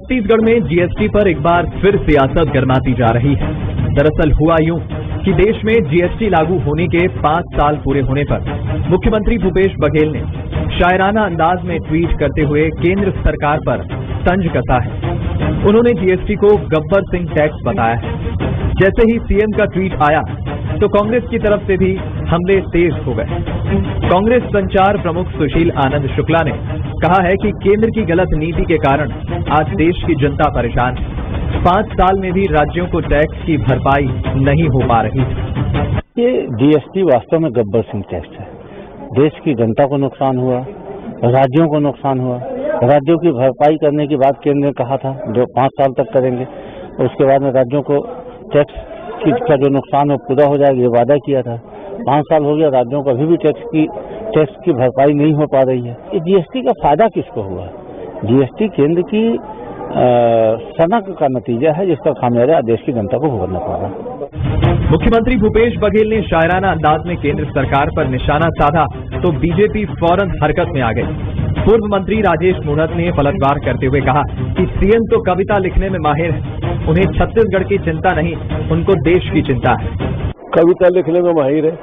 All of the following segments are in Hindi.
छत्तीसगढ़ में जीएसटी पर एक बार फिर सियासत गरमाती जा रही है। दरअसल हुआ यूं कि देश में जीएसटी लागू होने के 5 साल पूरे होने पर मुख्यमंत्री भूपेश बघेल ने शायराना अंदाज में ट्वीट करते हुए केंद्र सरकार पर तंज कसा है। उन्होंने जीएसटी को गब्बर सिंह टैक्स बताया है। जैसे ही सीएम का ट्वीट आया तो कांग्रेस की तरफ से भी हमले तेज हो गए। कांग्रेस संचार प्रमुख सुशील आनंद शुक्ला ने कहा है कि केंद्र की गलत नीति के कारण आज देश की जनता परेशान है। 5 साल में भी राज्यों को टैक्स की भरपाई नहीं हो पा रही। ये जीएसटी वास्तव में गब्बर सिंह टैक्स है। देश की जनता को नुकसान हुआ, राज्यों को नुकसान हुआ। राज्यों की भरपाई करने की बात केंद्र ने कहा था जो 5 साल तक करेंगे, और उसके बाद में राज्यों को टैक्स का जो नुकसान हो पूरा हो जाएगा, ये वादा किया था। 5 साल हो गया, राज्यों को अभी भी टैक्स की भरपाई नहीं हो पा रही है। ये जीएसटी का फायदा किसको हुआ? जीएसटी केंद्र की सनक का नतीजा है, जिसका खामियाजा देश की जनता को भुगतना पड़ रहा है। मुख्यमंत्री भूपेश बघेल ने शायराना अंदाज में केंद्र सरकार पर निशाना साधा तो बीजेपी फौरन हरकत में आ गई। पूर्व मंत्री राजेश मूणत ने पलटवार करते हुए कहा कि सीएम तो कविता लिखने में माहिर है, उन्हें छत्तीसगढ़ की चिंता नहीं, उनको देश की चिंता है। कविता लिखने में माहिर है,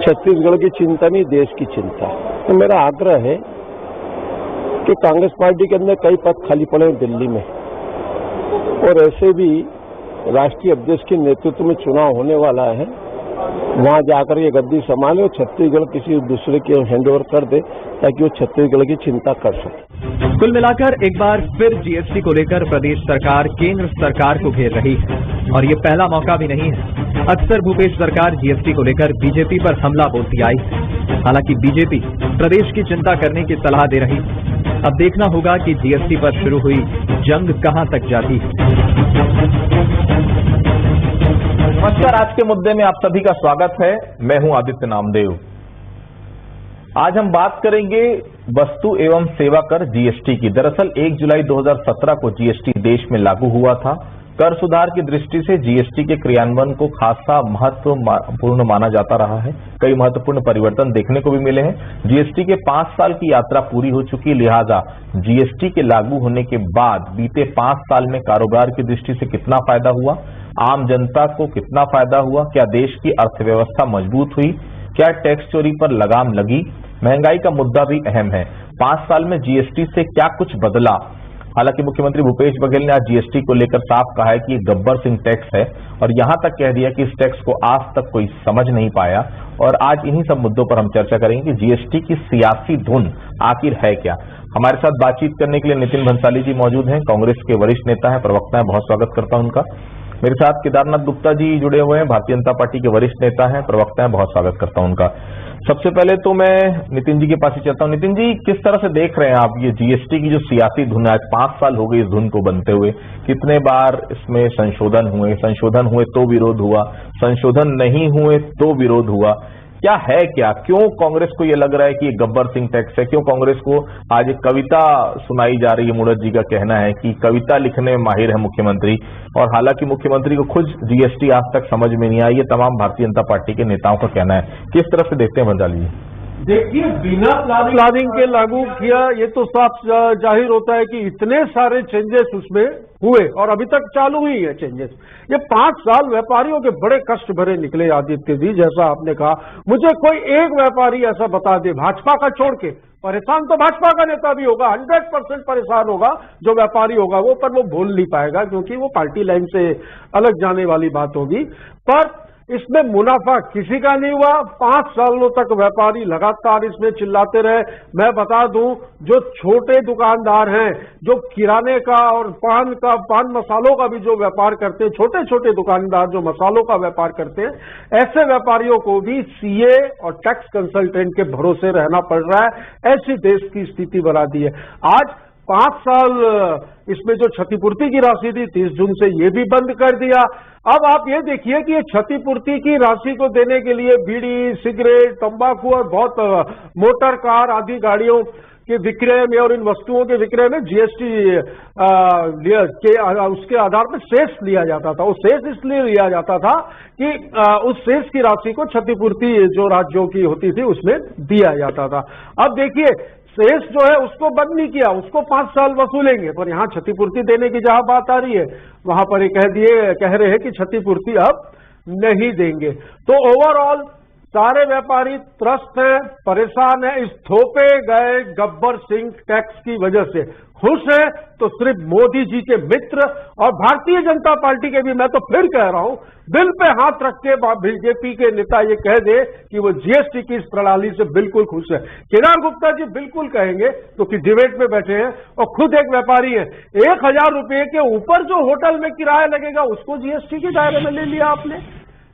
छत्तीसगढ़ की चिंता नहीं, देश की चिंता। तो मेरा आग्रह है कि कांग्रेस पार्टी के अंदर कई पद खाली पड़े हैं दिल्ली में, और ऐसे भी राष्ट्रीय अध्यक्ष के नेतृत्व में चुनाव होने वाला है, वहां जाकर ये गद्दी संभाले और छत्तीसगढ़ किसी दूसरे के हैंडओवर कर दे ताकि वो छत्तीसगढ़ की चिंता कर सके। कुल मिलाकर एक बार फिर जीएसटी को लेकर प्रदेश सरकार केंद्र सरकार को घेर रही है, और ये पहला मौका भी नहीं है। अक्सर भूपेश सरकार जीएसटी को लेकर बीजेपी पर हमला बोलती आई है। हालांकि बीजेपी प्रदेश की चिंता करने की सलाह दे रही है। अब देखना होगा कि जीएसटी पर शुरू हुई जंग कहां तक जाती है। नमस्कार, आज के मुद्दे में आप सभी का स्वागत है। मैं हूं आदित्य नामदेव। आज हम बात करेंगे वस्तु एवं सेवा कर जीएसटी की। दरअसल 1 जुलाई 2017 को जीएसटी देश में लागू हुआ था। कर सुधार की दृष्टि से जीएसटी के क्रियान्वयन को खासा महत्वपूर्ण माना जाता रहा है। कई महत्वपूर्ण परिवर्तन देखने को भी मिले हैं। जीएसटी के 5 साल की यात्रा पूरी हो चुकी, लिहाजा जीएसटी के लागू होने के बाद बीते 5 साल में कारोबार की दृष्टि से कितना फायदा हुआ, आम जनता को कितना फायदा हुआ, क्या देश की अर्थव्यवस्था मजबूत हुई, क्या टैक्स चोरी पर लगाम लगी, महंगाई का मुद्दा भी अहम है। 5 साल में जीएसटी से क्या कुछ बदला। हालांकि मुख्यमंत्री भूपेश बघेल ने आज जीएसटी को लेकर साफ कहा है कि ये गब्बर सिंह टैक्स है, और यहां तक कह दिया कि इस टैक्स को आज तक कोई समझ नहीं पाया। और आज इन्हीं सब मुद्दों पर हम चर्चा करेंगे कि जीएसटी की सियासी धुन आखिर है क्या। हमारे साथ बातचीत करने के लिए नितिन भंसाली जी मौजूद हैं, कांग्रेस के वरिष्ठ नेता हैं, प्रवक्ता हैं। बहुत स्वागत करता हूं उनका। मेरे साथ केदारनाथ गुप्ता जी जुड़े हुए हैं, भारतीय जनता पार्टी के वरिष्ठ नेता हैं, प्रवक्ता हैं। बहुत स्वागत करता हूं उनका। सबसे पहले तो मैं नितिन जी के पास ही चलता हूं। नितिन जी, किस तरह से देख रहे हैं आप ये जीएसटी की जो सियासी धुन है? आज 5 साल हो गए इस धुन को बनते हुए। कितने बार इसमें संशोधन हुए तो विरोध हुआ, संशोधन नहीं हुए तो विरोध हुआ। क्या है क्या? क्यों कांग्रेस को ये लग रहा है कि ये गब्बर सिंह टैक्स है? क्यों कांग्रेस को आज एक कविता सुनाई जा रही है? मूणत जी का कहना है कि कविता लिखने में माहिर है मुख्यमंत्री, और हालांकि मुख्यमंत्री को खुद जीएसटी आज तक समझ में नहीं आई। ये तमाम भारतीय जनता पार्टी के नेताओं का कहना है। किस तरह से देखते हैं भंसाली जी? देखिए, बिना प्लानिंग के लागू किया, ये तो साफ जाहिर होता है कि इतने सारे चेंजेस उसमें हुए और अभी तक चालू ही है चेंजेस। ये 5 साल व्यापारियों के बड़े कष्ट भरे निकले आदित्य जी, जैसा आपने कहा। मुझे कोई एक व्यापारी ऐसा बता दे, भाजपा का छोड़ के, परेशान तो भाजपा का नेता भी होगा, 100% परेशान होगा जो व्यापारी होगा वो, पर वो बोल नहीं पाएगा क्योंकि वो पार्टी लाइन से अलग जाने वाली बात होगी। पर इसमें मुनाफा किसी का नहीं हुआ। 5 सालों तक व्यापारी लगातार इसमें चिल्लाते रहे। मैं बता दूं, जो छोटे दुकानदार हैं, जो किराने का और पान मसालों का भी जो व्यापार करते हैं, छोटे छोटे दुकानदार जो मसालों का व्यापार करते हैं, ऐसे व्यापारियों को भी सीए और टैक्स कंसल्टेंट के भरोसे रहना पड़ रहा है। ऐसी देश की स्थिति बना दी है। आज 5 साल इसमें जो क्षतिपूर्ति की राशि थी 30 जून से ये भी बंद कर दिया। अब आप ये देखिए कि ये क्षतिपूर्ति की राशि को देने के लिए बीड़ी, सिगरेट, तंबाकू और बहुत मोटर कार आदि गाड़ियों के विक्रय में और इन वस्तुओं के विक्रय में जीएसटी उसके आधार पर सेस लिया जाता था। वो सेस इसलिए लिया जाता था कि उस सेस की राशि को क्षतिपूर्ति जो राज्यों की होती थी उसमें दिया जाता था। अब देखिए, सेस जो है उसको बंद नहीं किया, उसको 5 साल वसूलेंगे, पर यहाँ क्षतिपूर्ति देने की जहां बात आ रही है वहां पर ये कह रहे हैं कि क्षतिपूर्ति अब नहीं देंगे। तो ओवरऑल सारे व्यापारी त्रस्त हैं, परेशान हैं इस थोपे गए गब्बर सिंह टैक्स की वजह से। खुश है तो सिर्फ मोदी जी के मित्र और भारतीय जनता पार्टी के भी। मैं तो फिर कह रहा हूं, दिल पे हाथ रख के बीजेपी के नेता ये कह दे कि वो जीएसटी की इस प्रणाली से बिल्कुल खुश है। केदार गुप्ता जी बिल्कुल कहेंगे क्योंकि डिबेट में बैठे हैं और खुद एक व्यापारी है। 1000 रुपये के ऊपर जो होटल में किराया लगेगा उसको जीएसटी के दायरे में ले लिया आपने।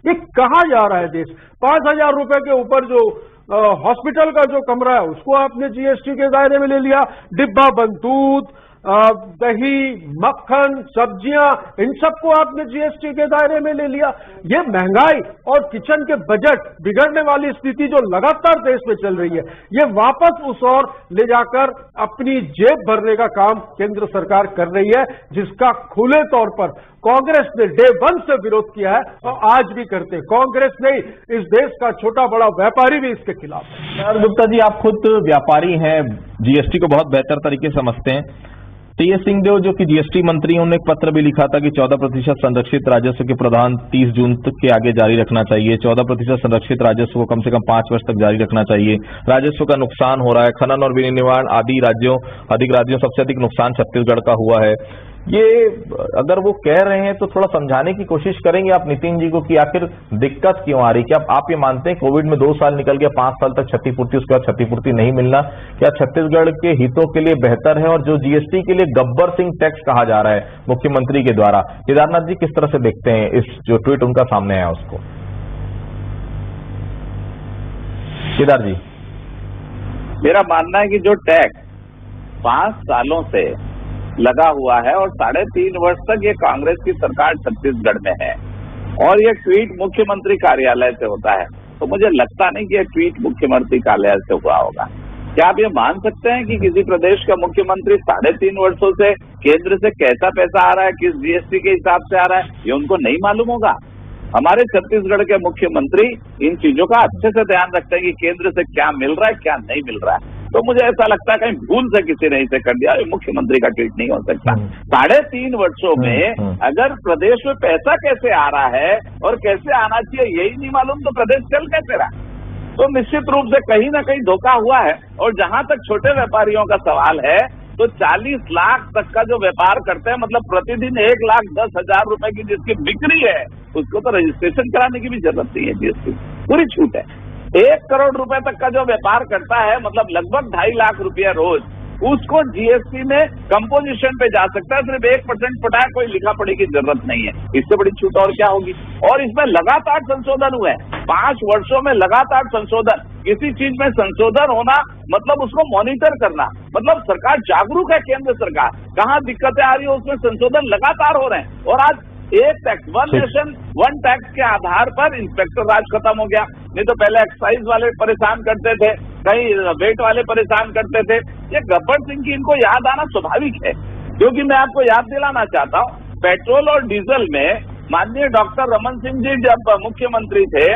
ये कहां जा रहा है देश? 5000 रुपए के ऊपर जो हॉस्पिटल का जो कमरा है उसको आपने जीएसटी के दायरे में ले लिया। डिब्बा बंद दूध, दही, मक्खन, सब्जियां, इन सबको आपने जीएसटी के दायरे में ले लिया। ये महंगाई और किचन के बजट बिगड़ने वाली स्थिति जो लगातार देश में चल रही है, ये वापस उस ओर ले जाकर अपनी जेब भरने का काम केंद्र सरकार कर रही है, जिसका खुले तौर पर कांग्रेस ने डे 1 से विरोध किया है और आज भी करते हैं। कांग्रेस नहीं, इस देश का छोटा बड़ा व्यापारी भी इसके खिलाफ है। गुप्ता जी, आप खुद व्यापारी हैं, जीएसटी को बहुत बेहतर तरीके से समझते हैं। टीएस सिंहदेव जो कि जीएसटी मंत्री हैं, उन्होंने एक पत्र भी लिखा था कि 14% संरक्षित राजस्व के प्रावधान 30 जून तक के आगे जारी रखना चाहिए। 14% संरक्षित राजस्व को कम से कम 5 वर्ष तक जारी रखना चाहिए। राजस्व का नुकसान हो रहा है, खनन और विनिर्माण आदि राज्यों सबसे अधिक नुकसान छत्तीसगढ़ का हुआ है। ये अगर वो कह रहे हैं तो थोड़ा समझाने की कोशिश करेंगे आप नितिन जी को कि आखिर दिक्कत क्यों आ रही? क्या आप ये मानते हैं कोविड में 2 साल निकल गया, 5 साल तक क्षतिपूर्ति, उसके बाद क्षतिपूर्ति नहीं मिलना, क्या छत्तीसगढ़ के हितों के लिए बेहतर है? और जो जीएसटी के लिए गब्बर सिंह टैक्स कहा जा रहा है मुख्यमंत्री के द्वारा, केदारनाथ जी किस तरह से देखते हैं इस जो ट्वीट उनका सामने आया उसको? केदार जी, मेरा मानना है कि जो टैक्स 5 सालों से लगा हुआ है और 3.5 वर्ष तक ये कांग्रेस की सरकार छत्तीसगढ़ में है और ये ट्वीट मुख्यमंत्री कार्यालय से होता है, तो मुझे लगता नहीं कि ये ट्वीट मुख्यमंत्री कार्यालय से हुआ होगा। क्या आप ये मान सकते हैं कि किसी प्रदेश का मुख्यमंत्री 3.5 वर्षों से केंद्र से कैसा पैसा आ रहा है, किस जीएसटी के हिसाब से आ रहा है, ये उनको नहीं मालूम होगा? हमारे छत्तीसगढ़ के मुख्यमंत्री इन चीजों का अच्छे से ध्यान रखते हैं कि केंद्र से क्या मिल रहा है, क्या नहीं मिल रहा है। तो मुझे ऐसा लगता है कहीं भूल से किसी ने इसे कर दिया, ये मुख्यमंत्री का ट्वीट नहीं हो सकता। 3.5 वर्षों में अगर प्रदेश में पैसा कैसे आ रहा है और कैसे आना चाहिए यही नहीं मालूम, तो प्रदेश चल कैसे रहा? तो निश्चित रूप से कहीं ना कहीं धोखा हुआ है। और जहां तक छोटे व्यापारियों का सवाल है, तो 40 लाख तक का जो व्यापार करते हैं, मतलब प्रतिदिन 1,10,000 रुपए की जिसकी बिक्री है, उसको तो रजिस्ट्रेशन कराने की भी जरूरत नहीं है, जीएसटी पूरी छूट है। 1 करोड़ रुपए तक का जो व्यापार करता है, मतलब लगभग 2.5 लाख रुपया रोज, उसको जीएसटी में कंपोजिशन पे जा सकता है, सिर्फ 1% पटाया, कोई लिखा पढ़ी की जरूरत नहीं है। इससे बड़ी छूट और क्या होगी? और इसमें लगातार संशोधन हुए हैं, 5 वर्षों में लगातार संशोधन। किसी चीज में संशोधन होना मतलब उसको मॉनिटर करना, मतलब सरकार जागरूक है, केंद्र सरकार कहाँ दिक्कतें आ रही है उसमें संशोधन लगातार हो रहे हैं। और आज एक टैक्स, 1 नेशन 1 टैक्स के आधार पर इंस्पेक्टर राज खत्म हो गया। नहीं तो पहले एक्साइज वाले परेशान करते थे, कहीं वेट वाले परेशान करते थे। ये गब्बर सिंह की इनको याद आना स्वाभाविक है, क्योंकि मैं आपको याद दिलाना चाहता हूँ, पेट्रोल और डीजल में माननीय डॉक्टर रमन सिंह जी जब मुख्यमंत्री थे,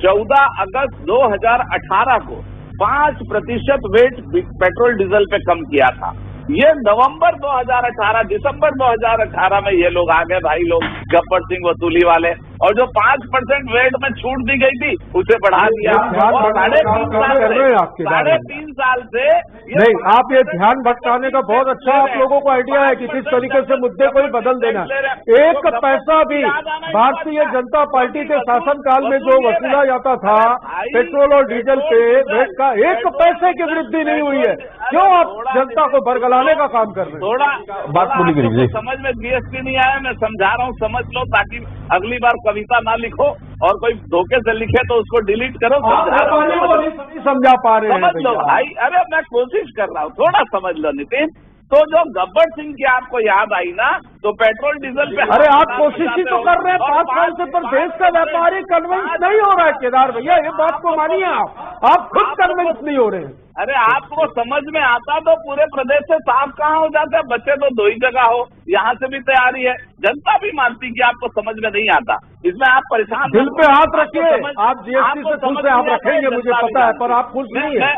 14 अगस्त 2018 को 5% वेट पेट्रोल डीजल पे कम किया था। ये नवंबर 2018, दिसंबर 2018 में ये लोग आ गए भाई लोग, गब्बर सिंह वसूली वाले, और जो 5% वेट में छूट दी गई थी उसे बढ़ा दिया। और 3.5 साल से नहीं, आप ये ध्यान भटकाने का बहुत अच्छा आप लोगों को आइडिया है कि किस तरीके से मुद्दे को ही बदल देना। एक पैसा भी भारतीय जनता पार्टी के शासनकाल में जो वसूला जाता था पेट्रोल और डीजल पे वेट का, 1 पैसे की वृद्धि नहीं हुई है। क्यों आप जनता को बरगलाने का काम कर रहे हैं? थोड़ा बात बोली, समझ में जीएसटी नहीं आया, मैं समझा रहा हूँ, समझ लो, ताकि अगली बार कविता ना लिखो और कोई धोखे से लिखे तो उसको डिलीट करो। समझा पा रहे हैं? समझ लो भाई, अरे मैं कोशिश कर रहा हूँ, थोड़ा समझ लो नितिन। तो जो गब्बर सिंह की आपको याद आई ना, तो पेट्रोल डीजल पे, अरे आप कोशिश ही तो कर रहे हैं 5 साल से, पर देश का व्यापारी कन्विंस नहीं हो रहा है। केदार भैया, ये बात को मानिए, आप खुद कन्विंस नहीं हो रहे हैं। अरे आपको समझ में आता तो पूरे प्रदेश से साफ कहाँ हो जाता है? बच्चे तो 2 ही जगह हो, यहाँ से भी तैयारी है, जनता भी मानती कि आपको समझ में नहीं आता। इसमें आप परेशान, दिल पे हाथ रखिए, आप जीएसटी से खुश हैं, आप रखेंगे, मुझे पता है, पर आप खुश नहीं है।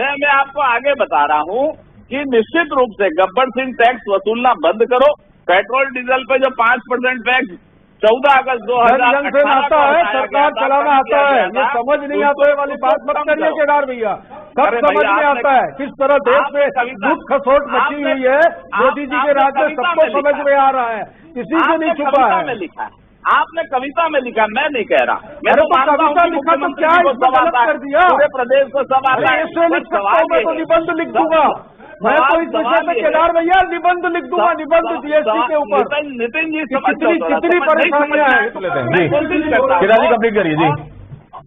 मैं आपको आगे बता रहा हूँ कि निश्चित रूप से गब्बर सिंह टैक्स वसूलना बंद करो। पेट्रोल डीजल पे जो 5% टैक्स 14 अगस्त 2018 से आता है, सरकार चलाना आता है, ये समझ नहीं आता है वाली बात मत करिए केदार भैया। कब समझ में आता है किस तरह देश में लूट खसोट मची हुई है। मोदी जी के राज में सबको समझ में आ रहा है, किसी से नहीं छुपा है। लिखा है आपने, कविता में लिखा, मैं नहीं कह रहा। मैं तो कविता लिखा तो क्या इसमें गलत कर दिया? पूरे प्रदेश को सब आता है। ऐसे लिख सकता हूँ मैं, तो निबंध लिख दूंगा मैं, तो इस विषय में केदार भैया निबंध लिख दूंगा, निबंध जीएसटी के ऊपर। नितिन जी कितनी परेशानियां हैं। केदार जी कंप्लीट करिए जी।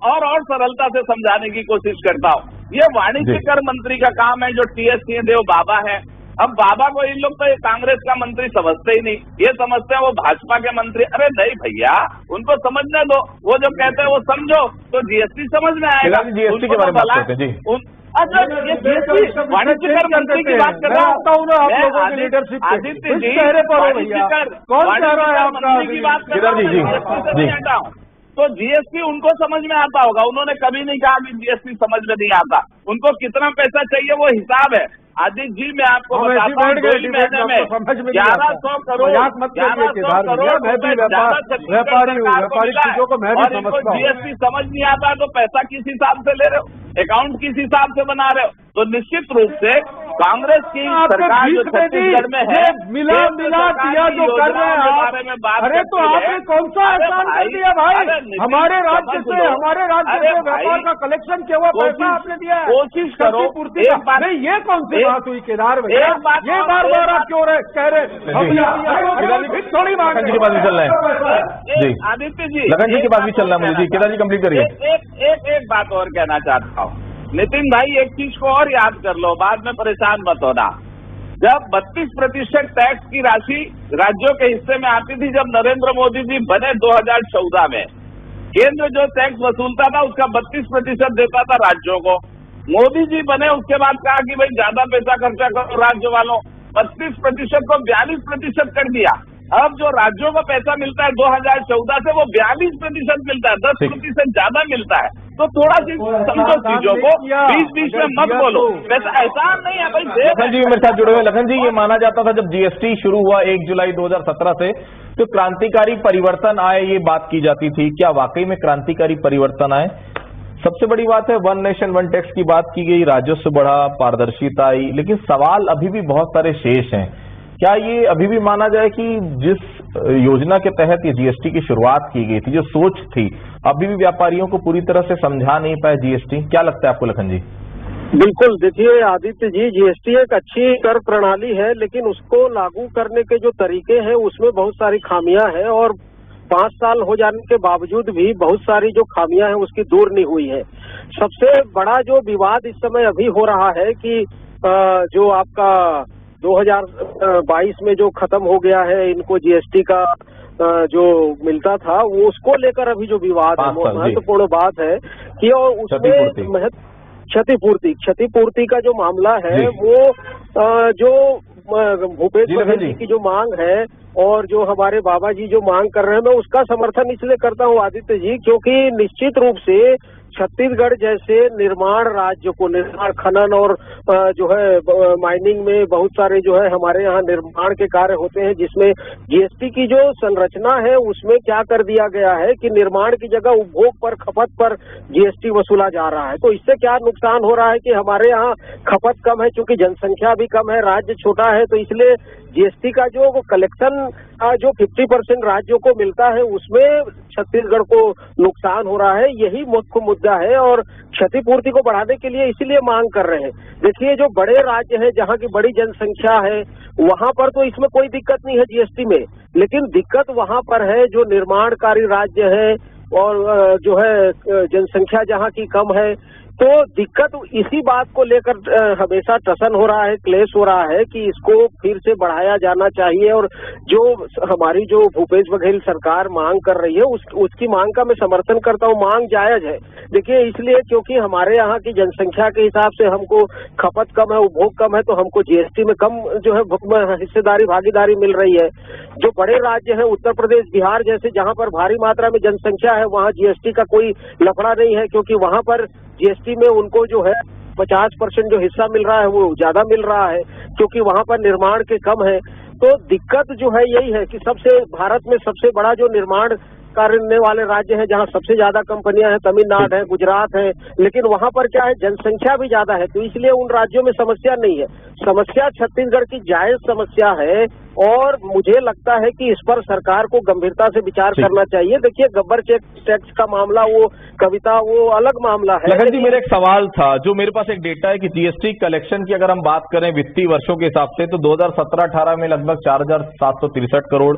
और सरलता से समझाने की कोशिश करता हूँ। ये वाणिज्य कर मंत्री का काम है, जो टीएस सिंहदेव बाबा है। अब बाबा को इन लोग तो ये कांग्रेस का मंत्री समझते ही नहीं, ये समझते हैं वो भाजपा के मंत्री। अरे नहीं भैया, उनको समझने दो, वो जो कहते हैं वो समझो, तो जीएसटी समझ में आएगा। जीएसटी के बारे में बात करते हैं जी। अच्छा, ये जीएसटी वाणिज्य कर मंत्री की बात कर रहा हूँ। आता हूँ ना आप लोगों की लीडरशिप पे। आदित्य जी, चेहरे पर हो भैया, कौन कह रहा है आपका मंत्री की बात कर रहा हूँ। तो जीएसटी उनको समझ में आता होगा, उन्होंने कभी नहीं कहा कि जीएसटी समझ में नहीं आता। उनको कितना पैसा चाहिए वो हिसाब है। आदित्य जी, मैं आपको बताता हूँ, 2 महीने में 1100 करोड़ व्यापारी चीजों को मैं भी समझता हूँ। जीएसटी समझ नहीं आता तो पैसा किस हिसाब से ले रहे हो, अकाउंट किस हिसाब से बना रहे हो? तो निश्चित रूप से कांग्रेस की सरकार जो छत्तीसगढ़ में है, मिला दिया जो कर रहे हैं। अरे तो आपने कौन सा एहसान कर दिया भाई? हमारे राज्य से व्यापार का कलेक्शन किया हुआ पैसा आपने दिया है। कोशिश करो पूर्ति नहीं, ये कौन सी बात हुई केदार भैया? ये बार आप क्यों कह रहे? थोड़ी बात लखन जी के पास भी चल रहा है जी। आदित्य जी, लखन जी के पास भी चल रहा है मुझे जी। केदार जी कंप्लीट करिए। एक बात और कहना चाहता हूँ नितिन भाई, एक चीज को और याद कर लो, बाद में परेशान मत होना। जब 32% टैक्स की राशि राज्यों के हिस्से में आती थी, जब नरेंद्र मोदी जी बने 2014 में, केंद्र जो टैक्स वसूलता था उसका 32% देता था राज्यों को। मोदी जी बने उसके बाद कहा कि भाई ज्यादा पैसा खर्चा करो राज्य वालों, 32% को 42% कर दिया। अब जो राज्यों को पैसा मिलता है 2014 से, वो 42% मिलता है, 10% ज्यादा मिलता है। तो थोड़ा सी समझो चीजों को, बीच में मत बोलो। वैसा एहसान नहीं है भाई। लखन जी मेरे साथ जुड़े हुए। लखन जी, ये माना जाता था जब जीएसटी शुरू हुआ 1 जुलाई 2017 से, तो क्रांतिकारी परिवर्तन आए, ये बात की जाती थी। क्या वाकई में क्रांतिकारी परिवर्तन आए? सबसे बड़ी बात है वन नेशन वन टैक्स की बात की गई, राजस्व बढ़ा, पारदर्शिता आई, लेकिन सवाल अभी भी बहुत सारे शेष हैं। क्या ये अभी भी माना जाए कि जिस योजना के तहत ये जीएसटी की शुरुआत की गई थी, जो सोच थी, अभी भी व्यापारियों को पूरी तरह से समझा नहीं पाए जीएसटी? क्या लगता है आपको लखन जी? बिल्कुल, देखिए आदित्य जी, जीएसटी एक अच्छी कर प्रणाली है, लेकिन उसको लागू करने के जो तरीके हैं उसमें बहुत सारी खामियां हैं, और 5 साल हो जाने के बावजूद भी बहुत सारी जो खामियां हैं उसकी दूर नहीं हुई है। सबसे बड़ा जो विवाद इस समय अभी हो रहा है कि जो आपका 2022 में जो खत्म हो गया है, इनको जीएसटी का जो मिलता था, वो उसको लेकर अभी जो विवाद है, महत्वपूर्ण बात है कि और उसमें क्षतिपूर्ति का जो मामला है, वो जो भूपेश बघेल जी की जो मांग है और जो हमारे बाबा जी जो मांग कर रहे हैं, मैं उसका समर्थन इसलिए करता हूँ आदित्य जी, क्योंकि निश्चित रूप से छत्तीसगढ़ जैसे निर्माण राज्य को, निर्माण खनन और जो है माइनिंग में बहुत सारे जो है हमारे यहाँ निर्माण के कार्य होते हैं, जिसमें जीएसटी की जो संरचना है उसमें क्या कर दिया गया है कि निर्माण की जगह उपभोग पर, खपत पर जीएसटी वसूला जा रहा है। तो इससे क्या नुकसान हो रहा है कि हमारे यहाँ खपत कम है, क्योंकि जनसंख्या भी कम है, राज्य छोटा है, तो इसलिए जीएसटी का जो कलेक्शन जो 50% राज्यों को मिलता है उसमें छत्तीसगढ़ को नुकसान हो रहा है। यही मुख्य मुद्दा है और क्षतिपूर्ति को बढ़ाने के लिए इसीलिए मांग कर रहे हैं। देखिए, जो बड़े राज्य हैं, जहाँ की बड़ी जनसंख्या है, वहाँ पर तो इसमें कोई दिक्कत नहीं है जीएसटी में, लेकिन दिक्कत वहाँ पर है जो निर्माणकारी राज्य है और जो है जनसंख्या जहाँ की कम है। तो दिक्कत इसी बात को लेकर हमेशा टसन हो रहा है, क्लेश हो रहा है कि इसको फिर से बढ़ाया जाना चाहिए, और जो हमारी जो भूपेश बघेल सरकार मांग कर रही है उसकी मांग का मैं समर्थन करता हूँ। मांग जायज है, देखिए इसलिए क्योंकि हमारे यहाँ की जनसंख्या के हिसाब से हमको खपत कम है, उपभोग कम है, तो हमको जीएसटी में कम जो है हिस्सेदारी, भागीदारी मिल रही है। जो बड़े राज्य हैं, उत्तर प्रदेश, बिहार जैसे, जहाँ पर भारी मात्रा में जनसंख्या है, वहाँ जीएसटी का कोई लफड़ा नहीं है, क्योंकि वहाँ पर जीएसटी में उनको जो है 50% जो हिस्सा मिल रहा है वो ज्यादा मिल रहा है, क्योंकि वहां पर निर्माण के कम है। तो दिक्कत जो है यही है कि सबसे भारत में सबसे बड़ा जो निर्माण करने वाले राज्य हैं, जहां सबसे ज्यादा कंपनियां हैं, तमिलनाडु है, गुजरात है, लेकिन वहां पर क्या है, जनसंख्या भी ज्यादा है, तो इसलिए उन राज्यों में समस्या नहीं है। समस्या छत्तीसगढ़ की जायज समस्या है, और मुझे लगता है कि इस पर सरकार को गंभीरता से विचार करना चाहिए। देखिए, गब्बर टैक्स का मामला, वो कविता, वो अलग मामला है। लखन जी, मेरा एक सवाल था, जो मेरे पास एक डेटा है कि जीएसटी कलेक्शन की अगर हम बात करें वित्तीय वर्षों के हिसाब से, तो 2017-18 में लगभग 4,763 करोड़,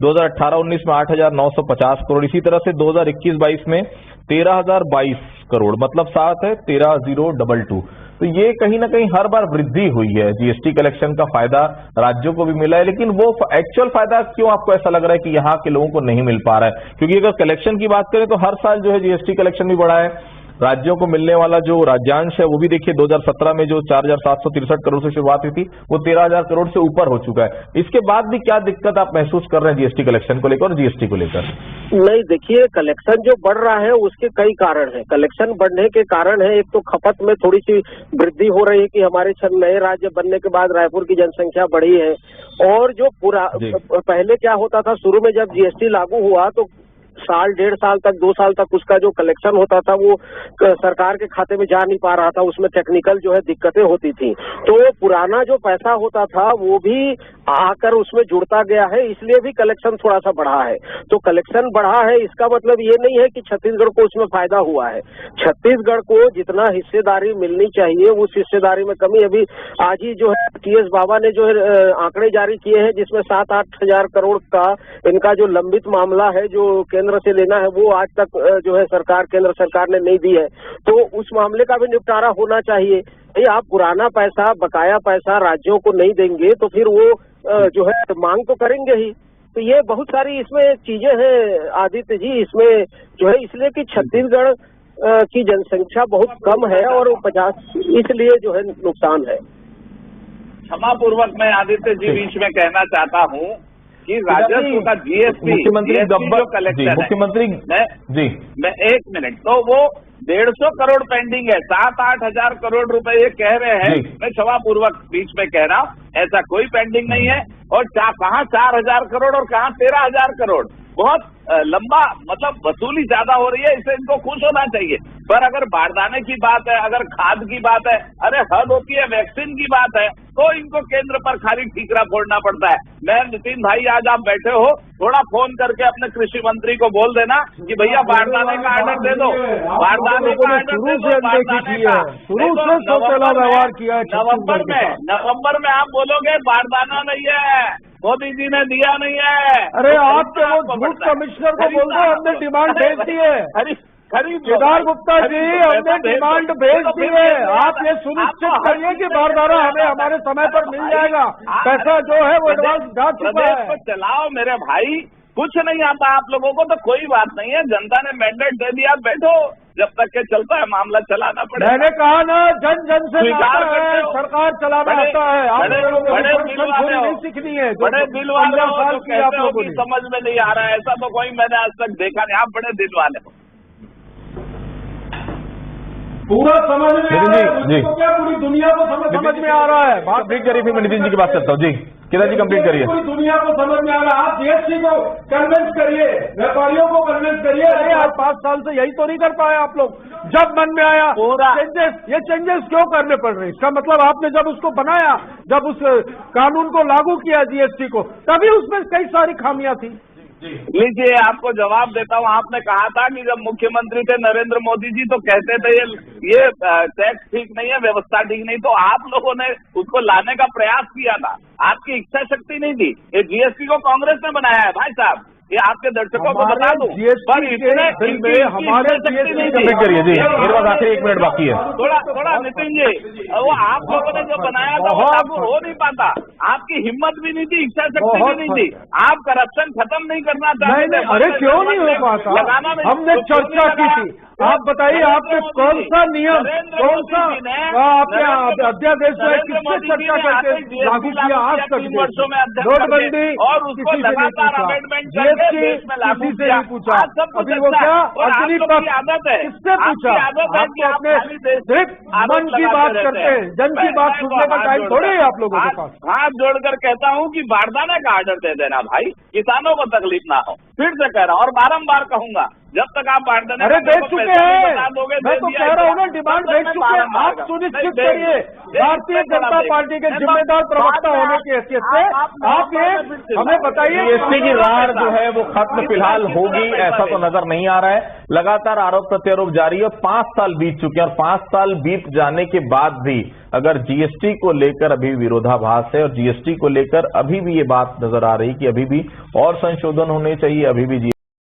2018-19 में 8,950 करोड़, इसी तरह से 2021-22 में 13,022 करोड़, मतलब साथ है 13,022। तो ये कहीं ना कहीं हर बार वृद्धि हुई है। जीएसटी कलेक्शन का फायदा राज्यों को भी मिला है, लेकिन वो एक्चुअल फायदा क्यों आपको ऐसा लग रहा है कि यहाँ के लोगों को नहीं मिल पा रहा है? क्योंकि अगर कलेक्शन की बात करें तो हर साल जो है जीएसटी कलेक्शन भी बढ़ा है, राज्यों को मिलने वाला जो राज्यांश है वो भी देखिए 2017 में जो 4,763 करोड़ से शुरुआत हुई थी वो 13,000 करोड़ से ऊपर हो चुका है। इसके बाद भी क्या दिक्कत आप महसूस कर रहे हैं जीएसटी कलेक्शन को लेकर और जीएसटी को लेकर? नहीं, देखिए, कलेक्शन जो बढ़ रहा है उसके कई कारण हैं। कलेक्शन बढ़ने के कारण है, एक तो खपत में थोड़ी सी वृद्धि हो रही है कि हमारे 6 नए राज्य बनने के बाद रायपुर की जनसंख्या बढ़ी है, और जो पहले क्या होता था, शुरू में जब जीएसटी लागू हुआ तो साल, 1.5 साल तक, 2 साल तक उसका जो कलेक्शन होता था वो सरकार के खाते में जा नहीं पा रहा था, उसमें टेक्निकल जो है दिक्कतें होती थी। तो पुराना जो पैसा होता था वो भी आकर उसमें जुड़ता गया है, इसलिए भी कलेक्शन थोड़ा सा बढ़ा है। तो कलेक्शन बढ़ा है, इसका मतलब ये नहीं है कि छत्तीसगढ़ को उसमें फायदा हुआ है। छत्तीसगढ़ को जितना हिस्सेदारी मिलनी चाहिए उस हिस्सेदारी में कमी। अभी आज ही जो है टीएस बाबा ने जो है आंकड़े जारी किए हैं, जिसमें 7-8 हजार करोड़ का इनका जो लंबित मामला है, जो केंद्र से लेना है, वो आज तक जो है केंद्र सरकार ने नहीं दी है। तो उस मामले का भी निपटारा होना चाहिए। आप पुराना पैसा, बकाया पैसा राज्यों को नहीं देंगे तो फिर वो जो है मांग तो करेंगे ही। तो ये बहुत सारी इसमें चीजें हैं आदित्य जी, इसमें जो है, इसलिए कि छत्तीसगढ़ की जनसंख्या बहुत कम है और 50, इसलिए जो है नुकसान है। क्षमापूर्वक मैं आदित्य जी बीच में कहना चाहता हूँ कि राजस्व का जीएसटी मुख्यमंत्री गब्बर कलेक्शन है, मुख्यमंत्री जी, मैं 1 मिनट, तो वो 150 करोड़ पेंडिंग है, 7-8 हजार करोड़ रुपए ये कह रहे हैं। मैं क्षमापूर्वक बीच में कह रहा हूँ, ऐसा कोई पेंडिंग नहीं है। और कहाँ 4,000 करोड़ और कहाँ 13,000 करोड़, बहुत लंबा, मतलब वसूली ज्यादा हो रही है, इससे इनको खुश होना चाहिए। पर अगर बारदाने की बात है, अगर खाद की बात है, अरे हद होती है, वैक्सीन की बात है, तो इनको केंद्र पर खाली ठीकरा फोड़ना पड़ता है। मैं नितिन भाई, आज आप बैठे हो, थोड़ा फोन करके अपने कृषि मंत्री को बोल देना कि भैया बारदाने का ऑर्डर दे दो, बारदाने का ऑर्डर दे दो, बारदाने का। नवंबर में आप बोलोगे बारदाना नहीं है, मोदी जी ने दिया नहीं है। अरे आपके वो झूठ कमिश्नर को बोल दो हमने डिमांड भेज दी है। केदार गुप्ता जी, हमने डिमांड भेज दी है। आप ये सुनिश्चित करिए कि बारदाना हमें हमारे समय पर मिल जाएगा। पैसा जो है वो एडवांस जा चुका है। चलाओ मेरे भाई, कुछ नहीं आता आप लोगों को तो कोई बात नहीं है, जनता ने मैंडेट दे दिया, बैठो, जब तक के चलता है मामला चलाना पड़ेगा। मैंने कहा ना, जन जन से आता है, सरकार चलाना आता है। आप बड़े बिल वाले नहीं सीखनी है, बड़े बिल वाले हो, कहते हो कि समझ में नहीं आ रहा है, ऐसा तो कोई मैंने आज तक देखा नहीं। आप बड़े दिल वाले हो, पूरा समझ में आ रहा है जी, क्या पूरी दुनिया को समझ में आ रहा है। कंप्लीट करिए, फिर मैं नितिन जी की बात करता हूँ। जी केदार जी, कंप्लीट करिए। पूरी दुनिया को समझ में आ रहा है। आप जीएसटी को कन्विंस करिए, व्यापारियों को कन्विंस करिए। अरे आज 5 साल से यही तो नहीं कर पाए आप लोग। जब मन में आया चेंजेस, ये चेंजेस क्यों करने पड़ रहे हैं? इसका मतलब आपने जब उसको बनाया, जब उस कानून को लागू किया जीएसटी को, तभी उसमें कई सारी खामियां थी। लीजिए, आपको जवाब देता हूँ। आपने कहा था कि जब मुख्यमंत्री थे नरेंद्र मोदी जी तो कहते थे ये टैक्स ठीक नहीं है, व्यवस्था ठीक नहीं, तो आप लोगों ने उसको लाने का प्रयास किया था। आपकी इच्छा शक्ति नहीं थी। ये जीएसटी को कांग्रेस ने बनाया है भाई साहब, ये आपके दर्शकों को बता दूं। पर इतने हमारे कंप्लीट करिए जी, मेरे पास आखिरी 1 मिनट बाकी है। थोड़ा नितिन जी, वो आप लोगों ने जो बनाया था वो आपको हो नहीं पाता। आपकी हिम्मत भी नहीं थी, इच्छा शक्ति भी नहीं थी। आप करप्शन खत्म नहीं करना चाहते थे। अरे क्यों नहीं हो पाता? हमने चर्चा की थी, आप बताइए आपने कौन सा नियम, कौन सा आपने अध्यादेश में किससे चर्चा करके लागू किया आज तक? नोटबंदी किसी से नहीं पूछा, जीएसटी किसी से नहीं पूछा, अभी वो क्या अग्निपथ किससे पूछा? आप तो अपने सिर्फ मन की बात करते हैं, जन की बात सुनने का टाइम थोड़े है आप लोगों के पास। हाथ जोड़कर कहता हूं कि बारदाने का ऑर्डर दे देना भाई, किसानों को तकलीफ ना हो। फिर से कह रहा हूं और बारंबार कहूंगा, जब तक आप बारदाने अरे देख चुके हैं, मैं तो कह रहा हूं ना, डिमांड देख चुके हैं। आप सुनिश्चित करिए, भारतीय जनता पार्टी के जिम्मेदार प्रवक्ता होने की हैसियत से आप ये हमें बताइए, जीएसटी की रार जो है वो खत्म फिलहाल होगी ऐसा तो नजर नहीं आ रहा है। लगातार आरोप प्रत्यारोप जारी है, 5 साल बीत चुके हैं और 5 साल बीत जाने के बाद भी अगर जीएसटी को लेकर अभी विरोधाभास है और जीएसटी को लेकर अभी भी ये बात नजर आ रही कि अभी भी और संशोधन होने चाहिए, अभी भी